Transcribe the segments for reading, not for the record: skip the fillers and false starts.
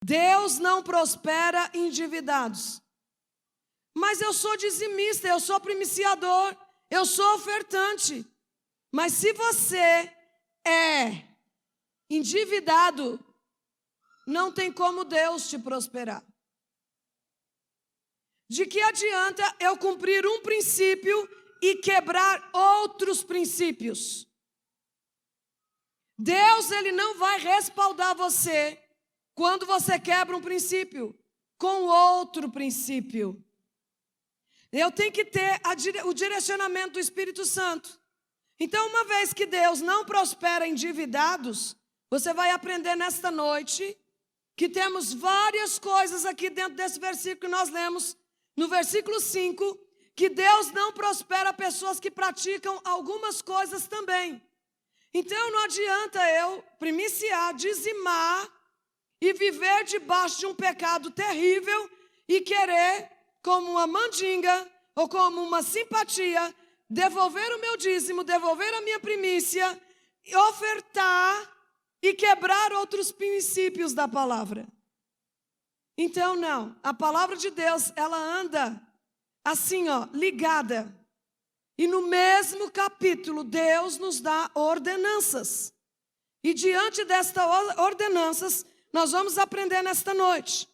Deus não prospera endividados. Mas eu sou dizimista, eu sou primiciador, eu sou ofertante. Mas se você é endividado, não tem como Deus te prosperar. De que adianta eu cumprir um princípio e quebrar outros princípios? Deus, Ele não vai respaldar você quando você quebra um princípio com outro princípio. Eu tenho que ter o direcionamento do Espírito Santo. Então, uma vez que Deus não prospera endividados, você vai aprender nesta noite que temos várias coisas aqui dentro desse versículo que nós lemos, no versículo 5, que Deus não prospera pessoas que praticam algumas coisas também. Então, não adianta eu primiciar, dizimar e viver debaixo de um pecado terrível e querer, como uma mandinga ou como uma simpatia, devolver o meu dízimo, devolver a minha primícia, ofertar e quebrar outros princípios da palavra. Então, não. A palavra de Deus, ela anda assim, ligada. E no mesmo capítulo, Deus nos dá ordenanças. E diante destas ordenanças, nós vamos aprender nesta noite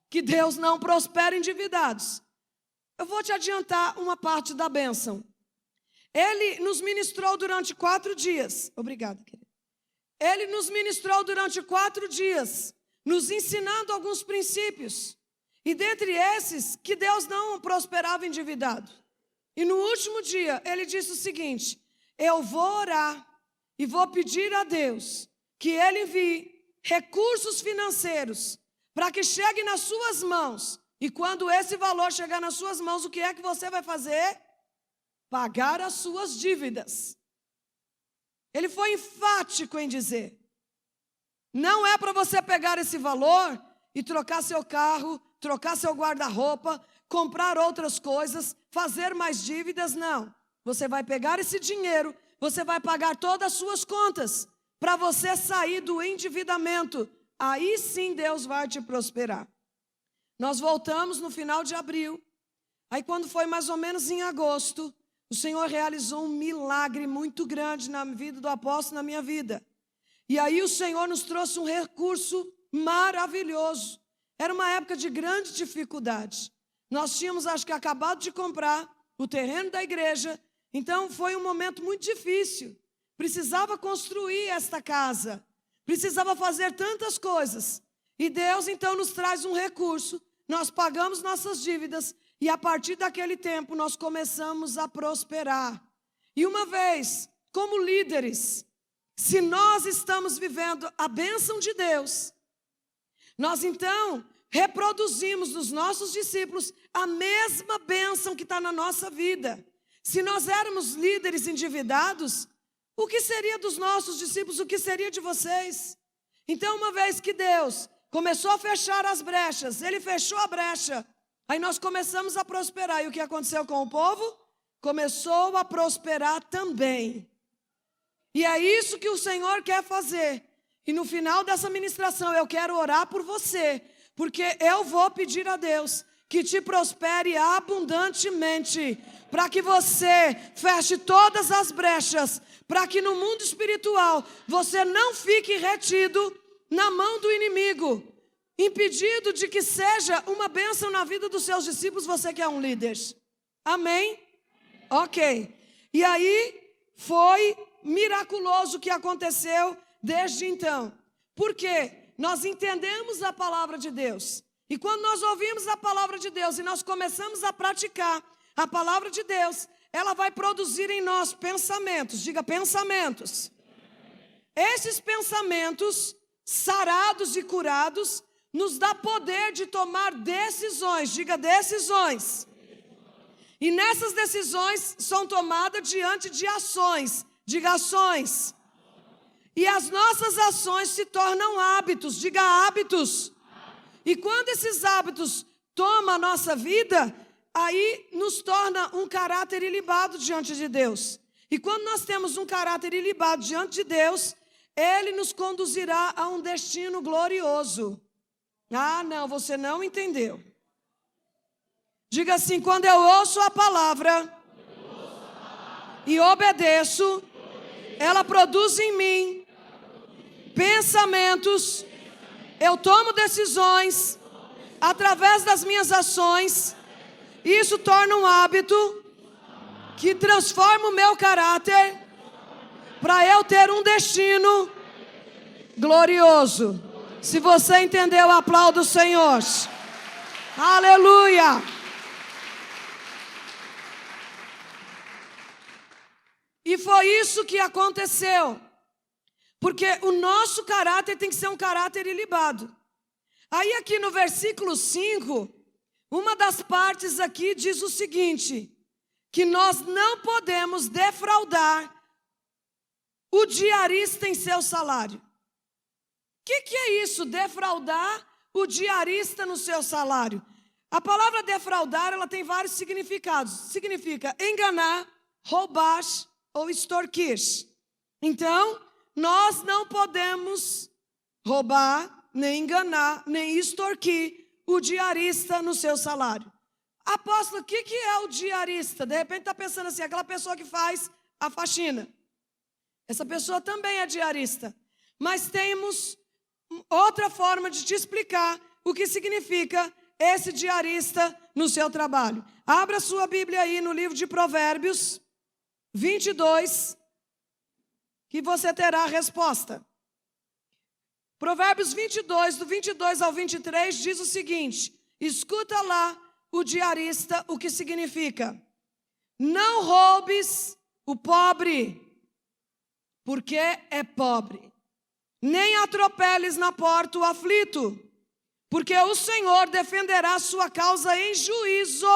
que Deus não prospera endividados. Eu vou te adiantar uma parte da bênção. Ele nos ministrou durante 4 dias. Obrigada, querida. Ele nos ministrou durante 4 dias, nos ensinando alguns princípios. E dentre esses, que Deus não prosperava endividado. E no último dia, ele disse o seguinte: eu vou orar e vou pedir a Deus que Ele envie recursos financeiros para que chegue nas suas mãos. E quando esse valor chegar nas suas mãos, o que é que você vai fazer? Pagar as suas dívidas. Ele foi enfático em dizer: não é para você pegar esse valor e trocar seu carro, trocar seu guarda-roupa, comprar outras coisas, fazer mais dívidas, não. Você vai pegar esse dinheiro, você vai pagar todas as suas contas, para você sair do endividamento. Aí sim Deus vai te prosperar. Nós voltamos no final de abril. Aí quando foi mais ou menos em agosto, o Senhor realizou um milagre muito grande na vida do apóstolo, na minha vida. E aí o Senhor nos trouxe um recurso maravilhoso. Era uma época de grande dificuldade. Nós tínhamos, acho que, acabado de comprar o terreno da igreja. Então foi um momento muito difícil. Precisava construir esta casa. Precisava fazer tantas coisas. E Deus então nos traz um recurso. Nós pagamos nossas dívidas. E a partir daquele tempo nós começamos a prosperar. E uma vez, como líderes, se nós estamos vivendo a bênção de Deus, nós então reproduzimos nos nossos discípulos a mesma bênção que está na nossa vida. Se nós éramos líderes endividados, o que seria dos nossos discípulos? O que seria de vocês? Então, uma vez que Deus começou a fechar as brechas, Ele fechou a brecha, aí nós começamos a prosperar. E o que aconteceu com o povo? Começou a prosperar também. E é isso que o Senhor quer fazer. E no final dessa ministração eu quero orar por você, porque eu vou pedir a Deus que te prospere abundantemente, para que você feche todas as brechas, para que no mundo espiritual você não fique retido na mão do inimigo, impedido de que seja uma bênção na vida dos seus discípulos, você que é um líder. Amém? Ok. E aí foi miraculoso o que aconteceu desde então. Por quê? Nós entendemos a palavra de Deus. E quando nós ouvimos a palavra de Deus e nós começamos a praticar a palavra de Deus, ela vai produzir em nós pensamentos. Diga, pensamentos. Esses pensamentos sarados e curados nos dá poder de tomar decisões. Diga, decisões. E nessas decisões são tomadas diante de ações. Diga, ações. E as nossas ações se tornam hábitos. Diga, hábitos. E quando esses hábitos tomam a nossa vida, aí nos torna um caráter ilibado diante de Deus. E quando nós temos um caráter ilibado diante de Deus, Ele nos conduzirá a um destino glorioso. Ah, não, você não entendeu. Diga assim: quando eu ouço a palavra e obedeço, ela produz em mim pensamentos, eu tomo decisões através das minhas ações. Isso torna um hábito que transforma o meu caráter para eu ter um destino glorioso. Se você entendeu, aplauda o Senhor. Aleluia! E foi isso que aconteceu. Porque o nosso caráter tem que ser um caráter ilibado. Aí aqui no versículo 5, uma das partes aqui diz o seguinte: que nós não podemos defraudar o diarista em seu salário. O que é isso, defraudar o diarista no seu salário? A palavra defraudar, ela tem vários significados. Significa enganar, roubar ou extorquir. Então, nós não podemos roubar, nem enganar, nem extorquir o diarista no seu salário. Apóstolo, o que é o diarista? De repente está pensando assim, aquela pessoa que faz a faxina. Essa pessoa também é diarista. Mas temos outra forma de te explicar o que significa esse diarista no seu trabalho. Abra sua Bíblia aí no livro de Provérbios 22, que você terá a resposta. Provérbios 22, do 22 ao 23, diz o seguinte: escuta lá o diarista, o que significa: não roubes o pobre, porque é pobre. Nem atropeles na porta o aflito, porque o Senhor defenderá sua causa em juízo,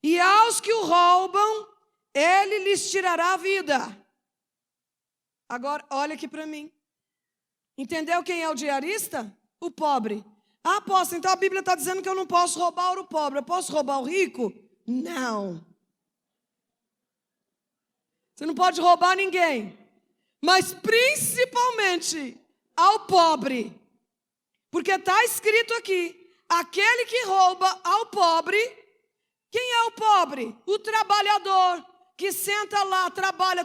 e aos que o roubam, Ele lhes tirará a vida. Agora, olha aqui para mim. Entendeu quem é o diarista? O pobre. Ah, apóstolo, então a Bíblia está dizendo que eu não posso roubar o pobre. Eu posso roubar o rico? Não. Você não pode roubar ninguém. Mas principalmente ao pobre. Porque está escrito aqui, aquele que rouba ao pobre. Quem é o pobre? O trabalhador que senta lá, trabalha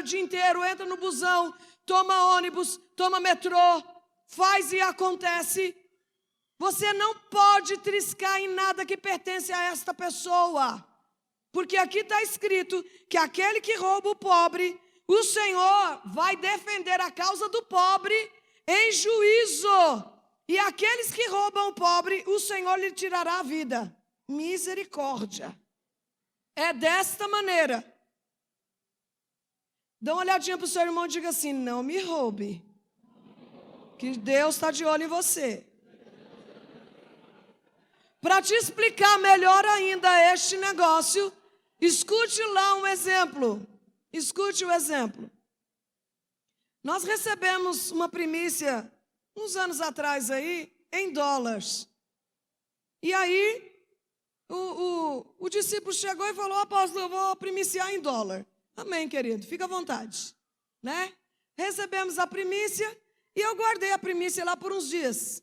o dia inteiro, entra no busão, toma ônibus, toma metrô, faz e acontece. Você não pode triscar em nada que pertence a esta pessoa. Porque aqui está escrito que aquele que rouba o pobre, o Senhor vai defender a causa do pobre em juízo. E aqueles que roubam o pobre, o Senhor lhe tirará a vida. Misericórdia. É desta maneira. Dá uma olhadinha para o seu irmão e diga assim: não me roube, que Deus está de olho em você. Para te explicar melhor ainda este negócio, escute lá um exemplo. Escute o exemplo. Nós recebemos uma primícia uns anos atrás aí, em dólares. E aí, o discípulo chegou e falou: apóstolo, eu vou primiciar em dólar. Amém, querido, fica à vontade. Né? Recebemos a primícia e eu guardei a primícia lá por uns dias.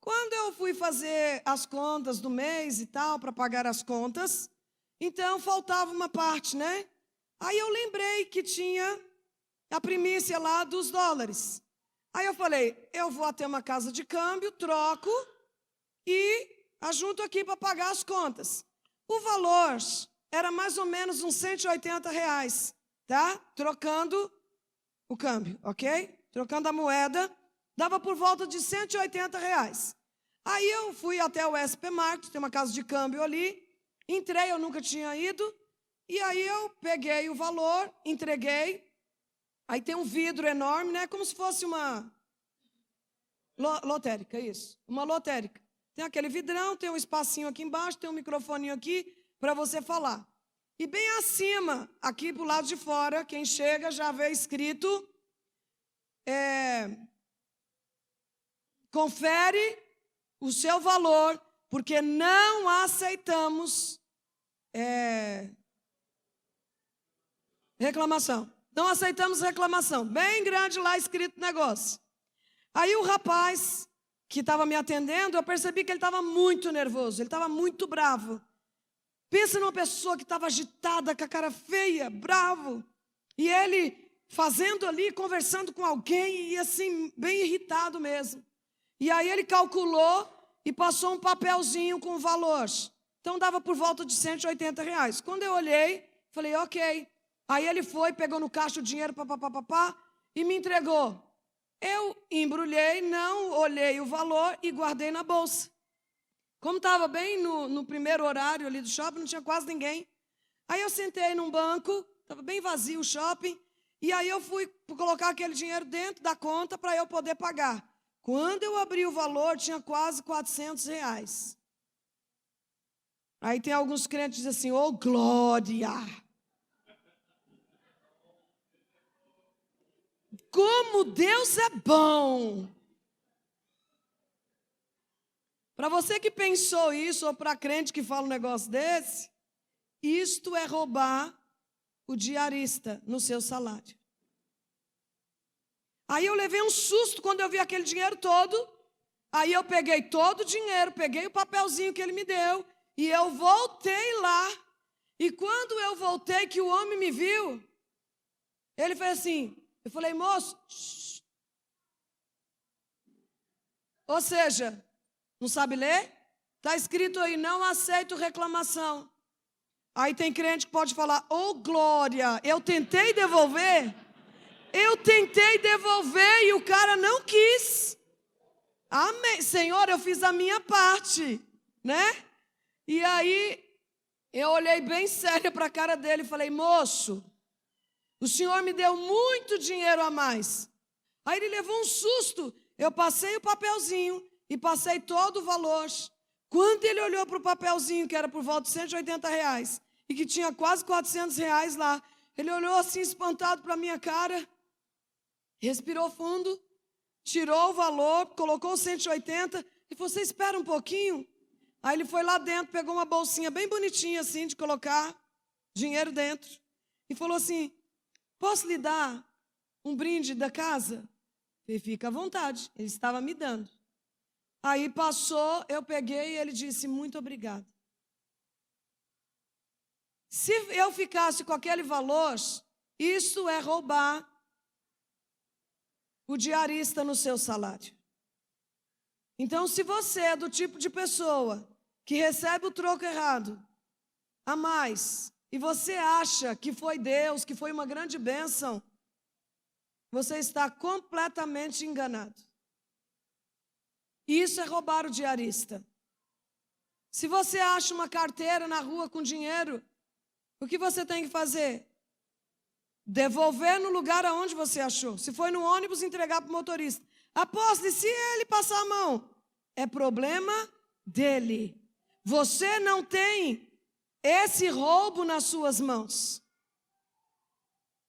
Quando eu fui fazer as contas do mês e tal, para pagar as contas, então faltava uma parte, né? Aí eu lembrei que tinha a primícia lá dos dólares. Aí eu falei: eu vou até uma casa de câmbio, troco e ajunto aqui para pagar as contas. O valor era mais ou menos uns R$180, tá? Trocando o câmbio, ok? Trocando a moeda, dava por volta de R$180. Aí eu fui até o SP Market, tem uma casa de câmbio ali, entrei, eu nunca tinha ido, e aí eu peguei o valor, entreguei. Aí tem um vidro enorme, né? Como se fosse uma lotérica, isso. Uma lotérica. Tem aquele vidrão, tem um espacinho aqui embaixo, tem um microfoninho aqui para você falar. E bem acima, aqui pro lado de fora, quem chega já vê escrito: confere o seu valor, porque não aceitamos reclamação. Não aceitamos reclamação. Bem grande lá escrito negócio. Aí o rapaz que estava me atendendo, eu percebi que ele estava muito nervoso, ele estava muito bravo. Pensa numa pessoa que estava agitada, com a cara feia, bravo. E ele fazendo ali, conversando com alguém, e assim, bem irritado mesmo. E aí ele calculou e passou um papelzinho com o valor. Então dava por volta de R$180. Quando eu olhei, falei, ok. Aí ele foi, pegou no caixa o dinheiro, papapá, e me entregou. Eu embrulhei, não olhei o valor e guardei na bolsa. Como estava bem no primeiro horário ali do shopping, não tinha quase ninguém. Aí eu sentei num banco, estava bem vazio o shopping, e aí eu fui colocar aquele dinheiro dentro da conta para eu poder pagar. Quando eu abri o valor, tinha quase R$400. Aí tem alguns crentes que dizem assim, ô glória! Como Deus é bom! Para você que pensou isso, ou para crente que fala um negócio desse, isto é roubar o diarista no seu salário. Aí eu levei um susto quando eu vi aquele dinheiro todo. Aí eu peguei todo o dinheiro, peguei o papelzinho que ele me deu, e eu voltei lá. E quando eu voltei, que o homem me viu, ele fez assim, eu falei, moço, shh. Ou seja, não sabe ler? Está escrito aí, não aceito reclamação. Aí tem crente que pode falar, ô glória, eu tentei devolver e o cara não quis. Amém. Senhor, eu fiz a minha parte, né? E aí, eu olhei bem séria para a cara dele e falei, moço, o senhor me deu muito dinheiro a mais. Aí ele levou um susto. Eu passei o papelzinho e passei todo o valor. Quando ele olhou para o papelzinho, que era por volta de R$180, e que tinha quase R$400 lá, ele olhou assim espantado para a minha cara, respirou fundo, tirou o valor, colocou os 180 e falou, você espera um pouquinho. Aí ele foi lá dentro, pegou uma bolsinha bem bonitinha assim, de colocar dinheiro dentro, e falou assim, posso lhe dar um brinde da casa? Ele fica à vontade, ele estava me dando. Aí passou, eu peguei e ele disse, muito obrigado. Se eu ficasse com aquele valor, isso é roubar o diarista no seu salário. Então, se você é do tipo de pessoa que recebe o troco errado a mais, e você acha que foi Deus, que foi uma grande bênção, você está completamente enganado. Isso é roubar o diarista. Se você acha uma carteira na rua com dinheiro, o que você tem que fazer? Devolver no lugar aonde você achou. Se foi no ônibus, entregar para o motorista. Apóstolo, se ele passar a mão, é problema dele. Você não tem esse roubo nas suas mãos.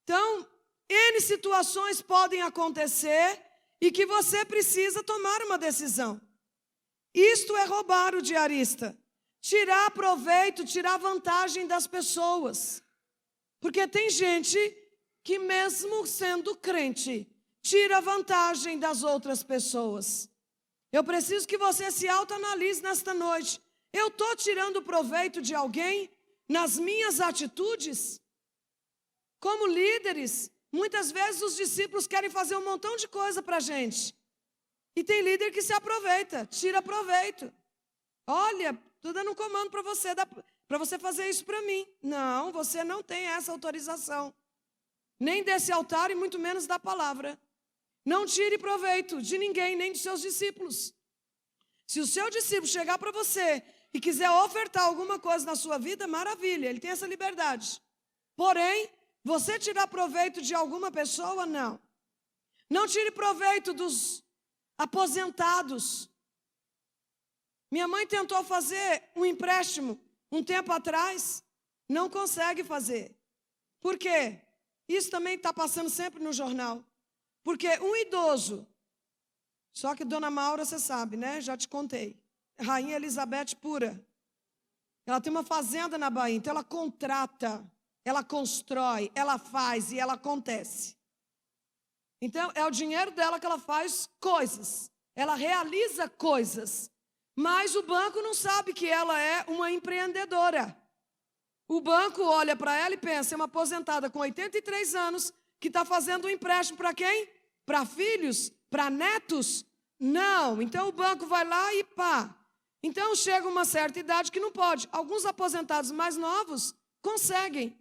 Então, N situações podem acontecer e que você precisa tomar uma decisão. Isto é roubar o diarista. Tirar proveito, tirar vantagem das pessoas. Porque tem gente que mesmo sendo crente, tira vantagem das outras pessoas. Eu preciso que você se autoanalise nesta noite. Eu estou tirando proveito de alguém nas minhas atitudes? Como líderes, muitas vezes os discípulos querem fazer um montão de coisa para a gente. E tem líder que se aproveita, tira proveito. Olha, estou dando um comando para você fazer isso para mim. Não, você não tem essa autorização. Nem desse altar e muito menos da palavra. Não tire proveito de ninguém, nem de seus discípulos. Se o seu discípulo chegar para você e quiser ofertar alguma coisa na sua vida, maravilha, ele tem essa liberdade. Porém, você tirar proveito de alguma pessoa, não. Não tire proveito dos aposentados. Minha mãe tentou fazer um empréstimo um tempo atrás, não consegue fazer. Por quê? Isso também está passando sempre no jornal. Porque um idoso, só que Dona Maura, você sabe, né? Já te contei. Rainha Elizabeth pura. Ela tem uma fazenda na Bahia, então ela contrata, ela constrói, ela faz e ela acontece. Então é o dinheiro dela que ela faz coisas. ela realiza coisas, mas o banco não sabe que ela é uma empreendedora. O banco olha para ela e pensa, é uma aposentada com 83 anos que está fazendo um empréstimo para quem? Para filhos? Para netos? Não. Então o banco vai lá e pá. Então chega uma certa idade que não pode. Alguns aposentados mais novos conseguem.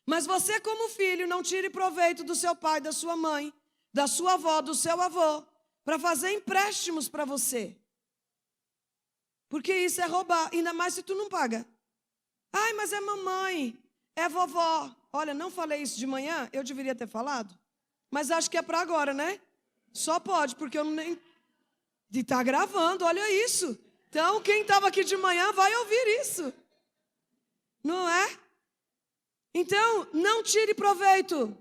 Mas você, como filho, não tire proveito do seu pai, da sua mãe, da sua avó, do seu avô, para fazer empréstimos para você. Porque isso é roubar, ainda mais se tu não paga. Ai, mas é mamãe, é vovó. Olha, não falei isso de manhã, eu deveria ter falado. Mas acho que é para agora, né? Só pode, porque eu nem... E tá gravando, olha isso. Então, quem estava aqui de manhã vai ouvir isso. Não é? Então, não tire proveito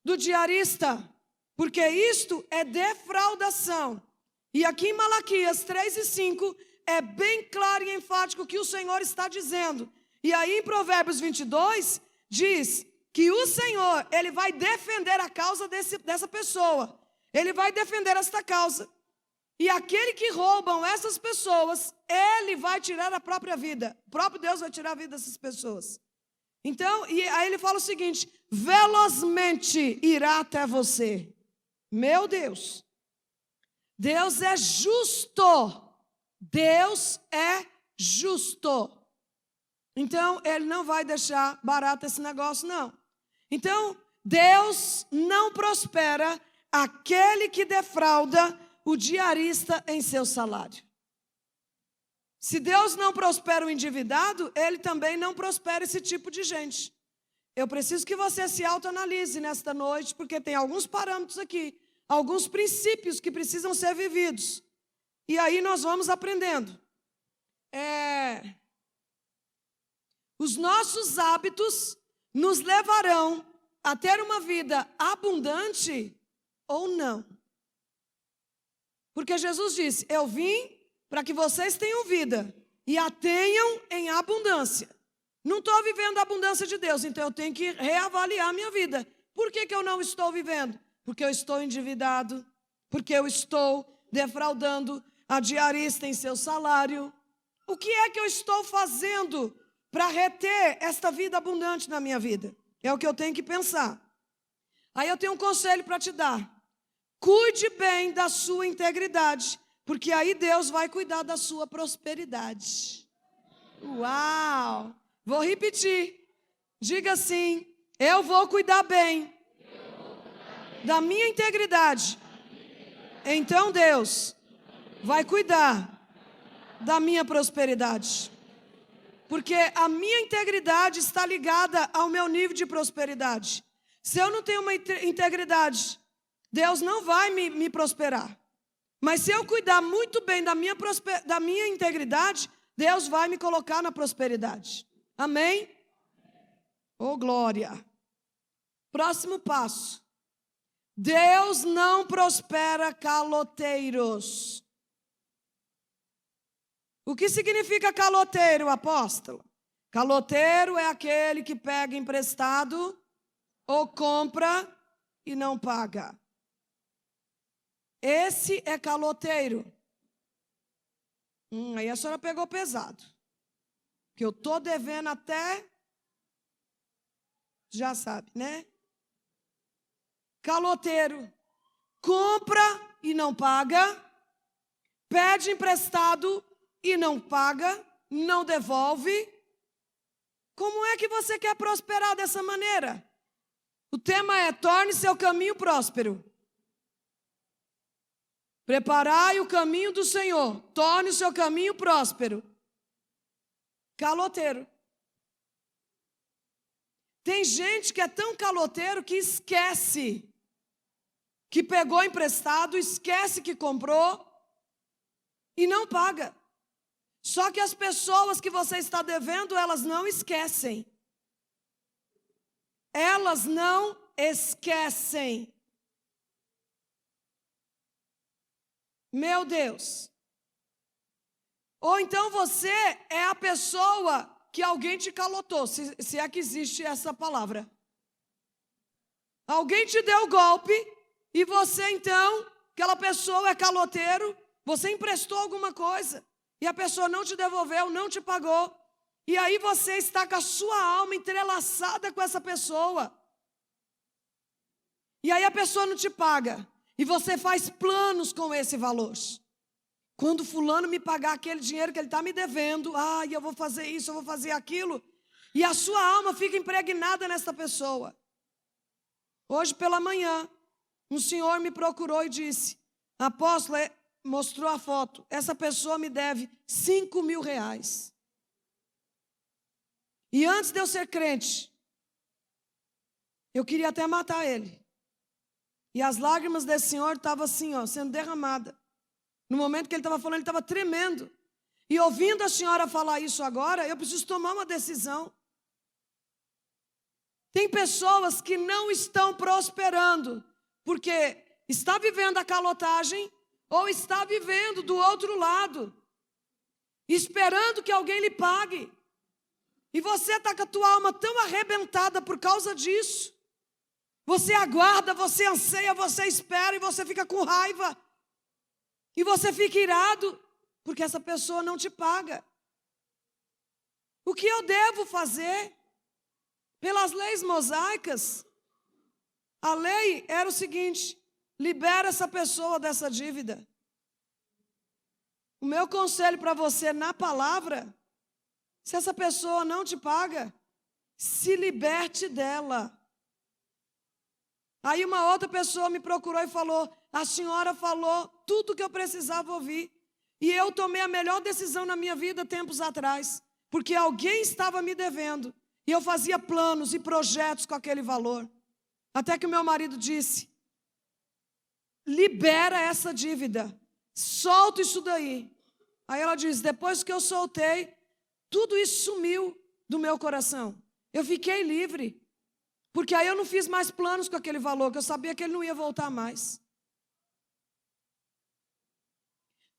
do diarista, porque isto é defraudação. E aqui em Malaquias 3:5 é bem claro e enfático o que o Senhor está dizendo. E aí em Provérbios 22 diz que o Senhor, Ele vai defender a causa dessa pessoa. Ele vai defender esta causa. E aquele que roubam essas pessoas, Ele vai tirar a própria vida. O próprio Deus vai tirar a vida dessas pessoas. Então, e aí ele fala o seguinte, velozmente irá até você. Meu Deus. Deus é justo. Deus é justo. Então, Ele não vai deixar barato esse negócio, não. Então, Deus não prospera aquele que defrauda o diarista em seu salário. Se Deus não prospera o endividado, Ele também não prospera esse tipo de gente. Eu preciso que você se autoanalise nesta noite, porque tem alguns parâmetros aqui, alguns princípios que precisam ser vividos. E aí nós vamos aprendendo. Os nossos hábitos nos levarão a ter uma vida abundante ou não. Porque Jesus disse, eu vim para que vocês tenham vida e a tenham em abundância. Não estou vivendo a abundância de Deus, então eu tenho que reavaliar a minha vida. Por que eu não estou vivendo? Porque eu estou endividado, porque eu estou defraudando a diarista em seu salário. O que é que eu estou fazendo para reter esta vida abundante na minha vida? É o que eu tenho que pensar. Aí eu tenho um conselho para te dar. Cuide bem da sua integridade, porque aí Deus vai cuidar da sua prosperidade. Uau! Vou repetir. Diga assim, eu vou cuidar bem da minha integridade. Então Deus vai cuidar da minha prosperidade. Porque a minha integridade está ligada ao meu nível de prosperidade. Se eu não tenho uma integridade, Deus não vai me prosperar. Mas se eu cuidar muito bem da minha integridade, Deus vai me colocar na prosperidade. Amém? Oh, glória. Próximo passo. Deus não prospera caloteiros. O que significa caloteiro, apóstolo? Caloteiro é aquele que pega emprestado ou compra e não paga. Esse é caloteiro. Aí a senhora pegou pesado. Que eu estou devendo até... Já sabe, né? Caloteiro. Compra e não paga. Pede emprestado e não paga. Não devolve. Como é que você quer prosperar dessa maneira? O tema é: torne seu caminho próspero. Preparai o caminho do Senhor. Torne o seu caminho próspero. Caloteiro. Tem gente que é tão caloteiro que esquece que pegou emprestado, esquece que comprou e não paga. Só que as pessoas que você está devendo, elas não esquecem. Elas não esquecem. Meu Deus. Ou então você é a pessoa que alguém te calotou, se é que existe essa palavra. Alguém te deu golpe e você então aquela pessoa é caloteiro, você emprestou alguma coisa e a pessoa não te devolveu, não te pagou. E aí você está com a sua alma entrelaçada com essa pessoa. E aí a pessoa não te paga. E você faz planos com esse valor. Quando fulano me pagar aquele dinheiro que ele está me devendo, eu vou fazer isso, eu vou fazer aquilo. E a sua alma fica impregnada nessa pessoa. Hoje pela manhã, um senhor me procurou e disse: apóstolo, mostrou a foto, essa pessoa me deve 5 mil reais. E antes de eu ser crente, eu queria até matar ele. E as lágrimas desse senhor estavam assim, sendo derramadas. No momento que ele estava falando, ele estava tremendo. E ouvindo a senhora falar isso agora, eu preciso tomar uma decisão. Tem pessoas que não estão prosperando, porque está vivendo a calotagem, ou está vivendo do outro lado, esperando que alguém lhe pague. E você está com a tua alma tão arrebentada por causa disso. Você aguarda, você anseia, você espera e você fica com raiva. E você fica irado, porque essa pessoa não te paga. O que eu devo fazer? Pelas leis mosaicas, a lei era o seguinte: libera essa pessoa dessa dívida. O meu conselho para você na palavra: se essa pessoa não te paga, se liberte dela. Aí uma outra pessoa me procurou e falou: a senhora falou tudo o que eu precisava ouvir. E eu tomei a melhor decisão na minha vida tempos atrás, porque alguém estava me devendo. E eu fazia planos e projetos com aquele valor. Até que o meu marido disse: libera essa dívida, solta isso daí. Aí ela diz: depois que eu soltei, tudo isso sumiu do meu coração. Eu fiquei livre. Porque aí eu não fiz mais planos com aquele valor, que eu sabia que ele não ia voltar mais.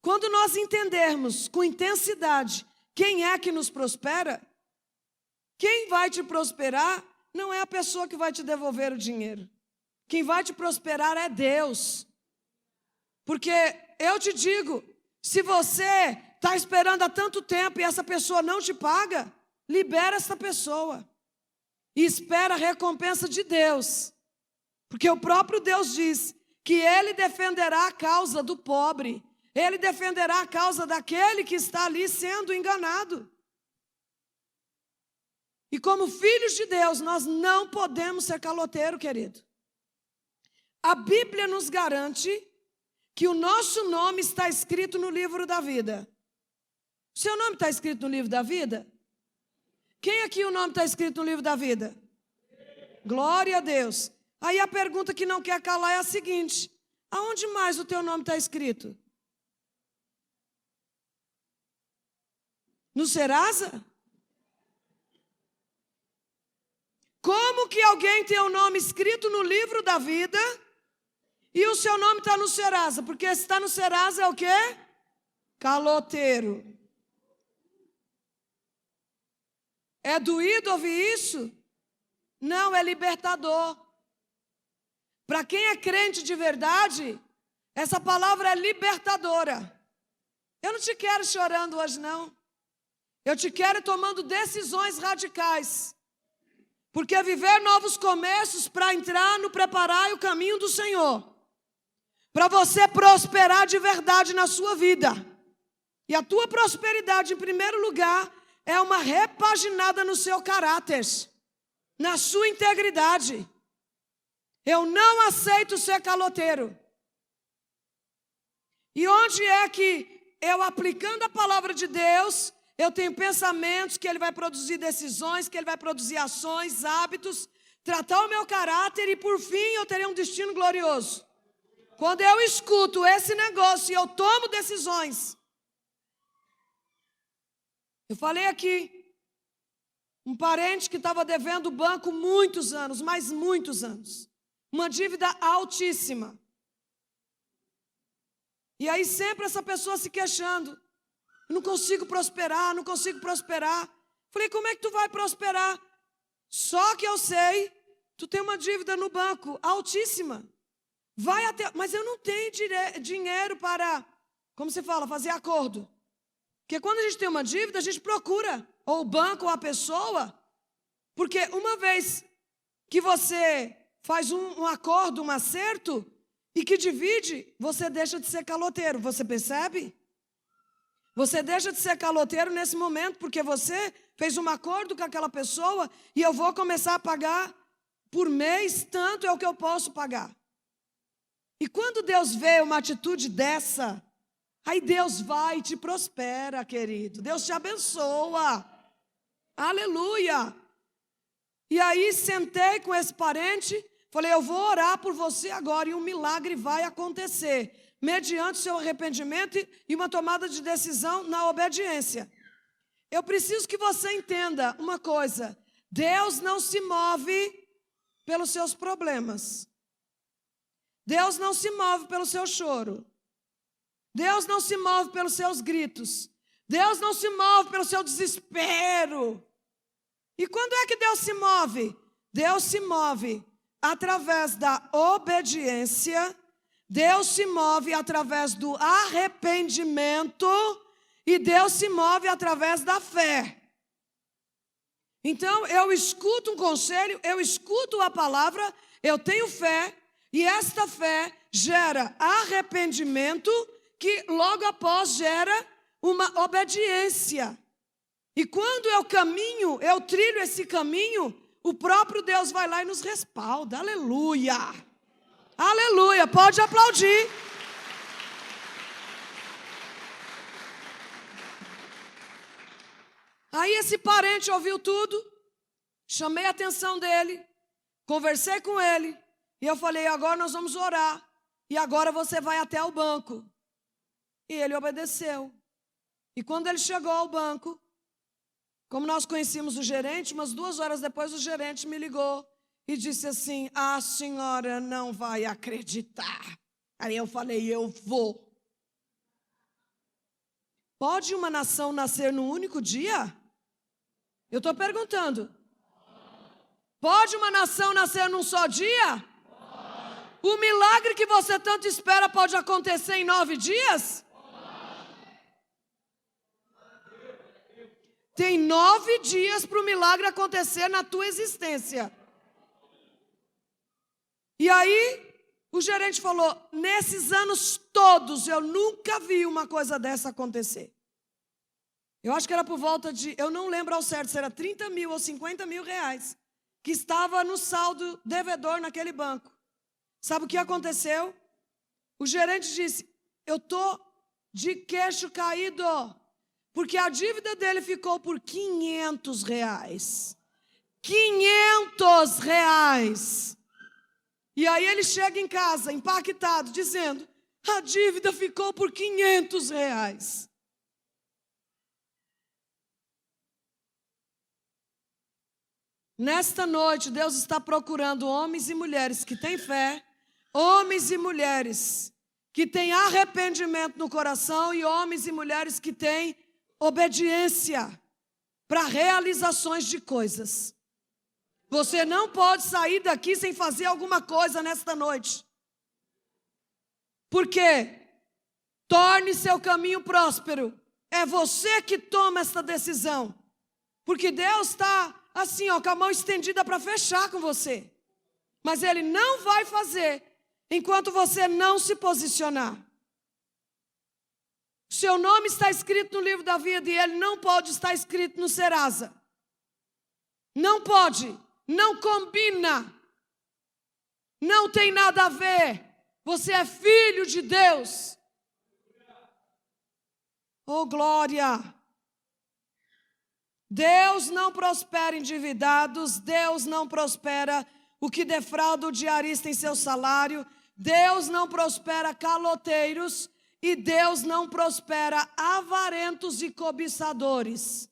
Quando nós entendermos com intensidade quem é que nos prospera, quem vai te prosperar não é a pessoa que vai te devolver o dinheiro. Quem vai te prosperar é Deus. Porque eu te digo, se você está esperando há tanto tempo e essa pessoa não te paga, libera essa pessoa. E espera a recompensa de Deus. Porque o próprio Deus diz que Ele defenderá a causa do pobre. Ele defenderá a causa daquele que está ali sendo enganado. E como filhos de Deus, nós não podemos ser caloteiro, querido. A Bíblia nos garante que o nosso nome está escrito no livro da vida. O seu nome está escrito no livro da vida? Quem aqui o nome está escrito no livro da vida? Glória a Deus. Aí a pergunta que não quer calar é a seguinte: aonde mais o teu nome está escrito? No Serasa? Como que alguém tem o nome escrito no livro da vida e o seu nome está no Serasa? Porque se está no Serasa é o quê? Caloteiro. É doído ouvir isso? Não, é libertador. Para quem é crente de verdade, essa palavra é libertadora. Eu não te quero chorando hoje, não. Eu te quero tomando decisões radicais. Porque viver novos começos para entrar no preparar o caminho do Senhor. Para você prosperar de verdade na sua vida. E a tua prosperidade, em primeiro lugar, é uma repaginada no seu caráter, na sua integridade. Eu não aceito ser caloteiro. E onde é que eu, aplicando a palavra de Deus, eu tenho pensamentos que Ele vai produzir decisões, que Ele vai produzir ações, hábitos, tratar o meu caráter e por fim eu terei um destino glorioso. Quando eu escuto esse negócio e eu tomo decisões. Eu falei aqui, um parente que estava devendo o banco muitos anos, mas muitos anos. Uma dívida altíssima. E aí sempre essa pessoa se queixando. Não consigo prosperar, não consigo prosperar. Falei, como é que tu vai prosperar? Só que eu sei, tu tem uma dívida no banco altíssima. vai até, mas eu não tenho dinheiro para, como se fala, fazer acordo. Porque quando a gente tem uma dívida, a gente procura ou o banco ou a pessoa, porque uma vez que você faz um acordo, um acerto, e que divide, você deixa de ser caloteiro, você percebe? Você deixa de ser caloteiro nesse momento, porque você fez um acordo com aquela pessoa e eu vou começar a pagar por mês, tanto é o que eu posso pagar. E quando Deus vê uma atitude dessa, aí Deus vai e te prospera, querido. Deus te abençoa. Aleluia. E aí sentei com esse parente, falei, eu vou orar por você agora e um milagre vai acontecer, mediante o seu arrependimento e uma tomada de decisão na obediência. Eu preciso que você entenda uma coisa, Deus não se move pelos seus problemas. Deus não se move pelo seu choro. Deus não se move pelos seus gritos. Deus não se move pelo seu desespero. E quando é que Deus se move? Deus se move através da obediência. Deus se move através do arrependimento. E Deus se move através da fé. Então, eu escuto um conselho, eu escuto a palavra, eu tenho fé, e esta fé gera arrependimento, que logo após gera uma obediência. E quando eu caminho, eu trilho esse caminho, o próprio Deus vai lá e nos respalda. Aleluia! Aleluia! Pode aplaudir. Aí esse parente ouviu tudo, chamei a atenção dele, conversei com ele, e eu falei, agora nós vamos orar, e agora você vai até o banco. E ele obedeceu. E quando ele chegou ao banco, como nós conhecíamos o gerente, umas 2 horas depois o gerente me ligou e disse assim, a senhora não vai acreditar. Aí eu falei, eu vou. Pode uma nação nascer num único dia? Eu estou perguntando. Pode uma nação nascer num só dia? O milagre que você tanto espera pode acontecer em 9 dias? Tem 9 dias para o milagre acontecer na tua existência. E aí, o gerente falou, nesses anos todos, eu nunca vi uma coisa dessa acontecer. Eu acho que era por volta de, eu não lembro ao certo, se era 30 mil ou 50 mil reais, que estava no saldo devedor naquele banco. Sabe o que aconteceu? O gerente disse, eu estou de queixo caído, porque a dívida dele ficou por 500 reais. 500 reais. E aí ele chega em casa, impactado, dizendo, a dívida ficou por 500 reais. Nesta noite, Deus está procurando homens e mulheres que têm fé, homens e mulheres que têm arrependimento no coração e homens e mulheres que têm obediência para realizações de coisas. Você não pode sair daqui sem fazer alguma coisa nesta noite. Por quê? Torne seu caminho próspero. É você que toma essa decisão. Porque Deus está assim, ó, com a mão estendida para fechar com você. Mas Ele não vai fazer enquanto você não se posicionar. Seu nome está escrito no livro da vida e ele não pode estar escrito no Serasa. Não pode, não combina, não tem nada a ver. Você é filho de Deus. Oh, glória! Deus não prospera endividados, Deus não prospera o que defrauda o diarista em seu salário, Deus não prospera caloteiros e Deus não prospera avarentos e cobiçadores.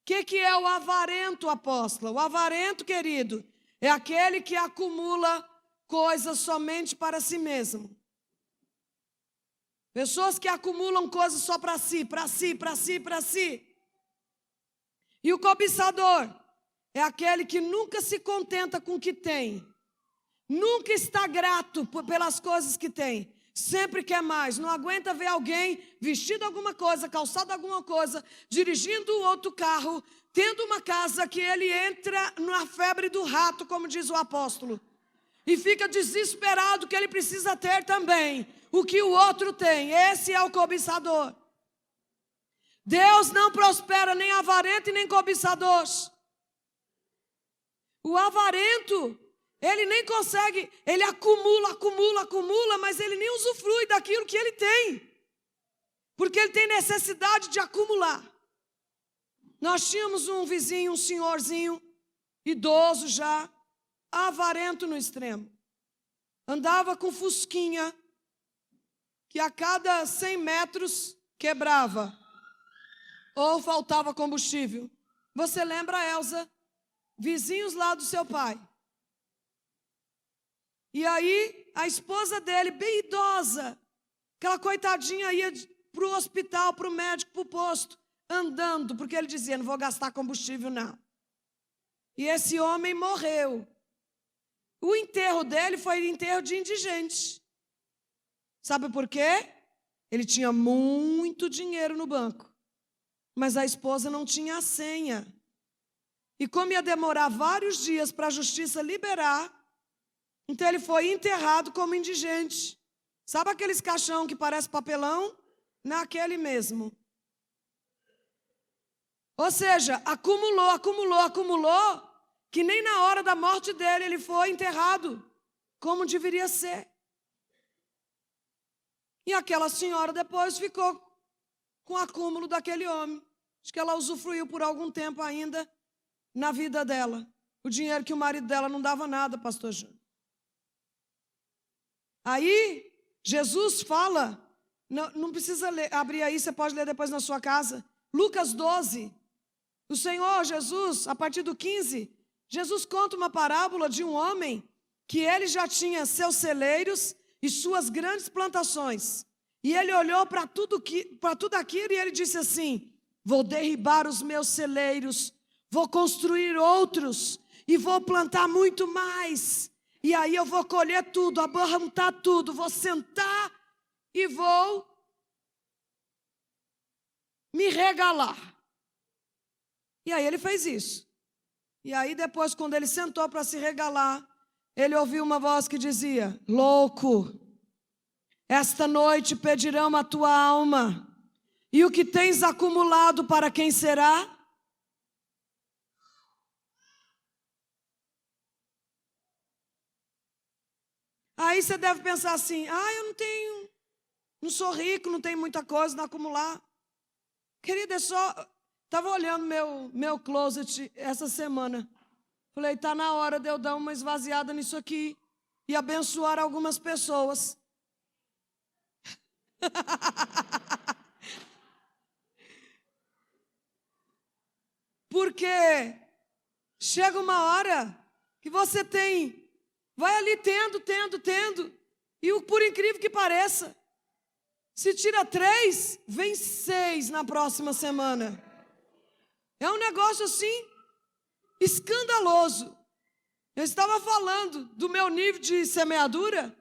O que é o avarento, apóstolo? O avarento, querido, é aquele que acumula coisas somente para si mesmo. Pessoas que acumulam coisas só para si, para si, para si, para si. E o cobiçador é aquele que nunca se contenta com o que tem, nunca está grato pelas coisas que tem. Sempre quer mais. Não aguenta ver alguém vestido alguma coisa, calçado alguma coisa, dirigindo outro carro, tendo uma casa que ele entra na febre do rato, como diz o apóstolo. E fica desesperado que ele precisa ter também o que o outro tem. Esse é o cobiçador. Deus não prospera nem avarento e nem cobiçador. O avarento, ele nem consegue, ele acumula, mas ele nem usufrui daquilo que ele tem. Porque ele tem necessidade de acumular. Nós tínhamos um vizinho, um senhorzinho, idoso já, avarento no extremo. Andava com fusquinha, que a cada 100 metros quebrava. Ou faltava combustível. Você lembra, Elza? Vizinhos lá do seu pai. E aí, a esposa dele, bem idosa, aquela coitadinha ia para o hospital, para o médico, para o posto, andando, porque ele dizia, não vou gastar combustível não. E esse homem morreu. O enterro dele foi enterro de indigente. Sabe por quê? Ele tinha muito dinheiro no banco, mas a esposa não tinha a senha. E como ia demorar vários dias para a justiça liberar, então ele foi enterrado como indigente. Sabe aqueles caixão que parece papelão? Naquele mesmo. Ou seja, acumulou, que nem na hora da morte dele ele foi enterrado como deveria ser. E aquela senhora depois ficou com o acúmulo daquele homem. Acho que ela usufruiu por algum tempo ainda na vida dela. O dinheiro que o marido dela não dava nada, pastor Júnior. Aí, Jesus fala, não precisa abrir aí, você pode ler depois na sua casa. Lucas 12. O Senhor Jesus, a partir do 15, Jesus conta uma parábola de um homem que ele já tinha seus celeiros e suas grandes plantações. E ele olhou para tudo aquilo e ele disse assim, vou derribar os meus celeiros, vou construir outros e vou plantar muito mais. E aí eu vou colher tudo, abarrantar tudo, vou sentar e vou me regalar. E aí ele fez isso. E aí depois, quando ele sentou para se regalar, ele ouviu uma voz que dizia, louco, esta noite pedirão a tua alma, e o que tens acumulado para quem será? Aí você deve pensar assim, eu não sou rico, não tenho muita coisa, não acumular. Querida, estava olhando meu closet essa semana. Falei, está na hora de eu dar uma esvaziada nisso aqui e abençoar algumas pessoas. Porque chega uma hora que você vai ali tendo, e por incrível que pareça, se tira 3, vem 6 na próxima semana. É um negócio assim, escandaloso. Eu estava falando do meu nível de semeadura.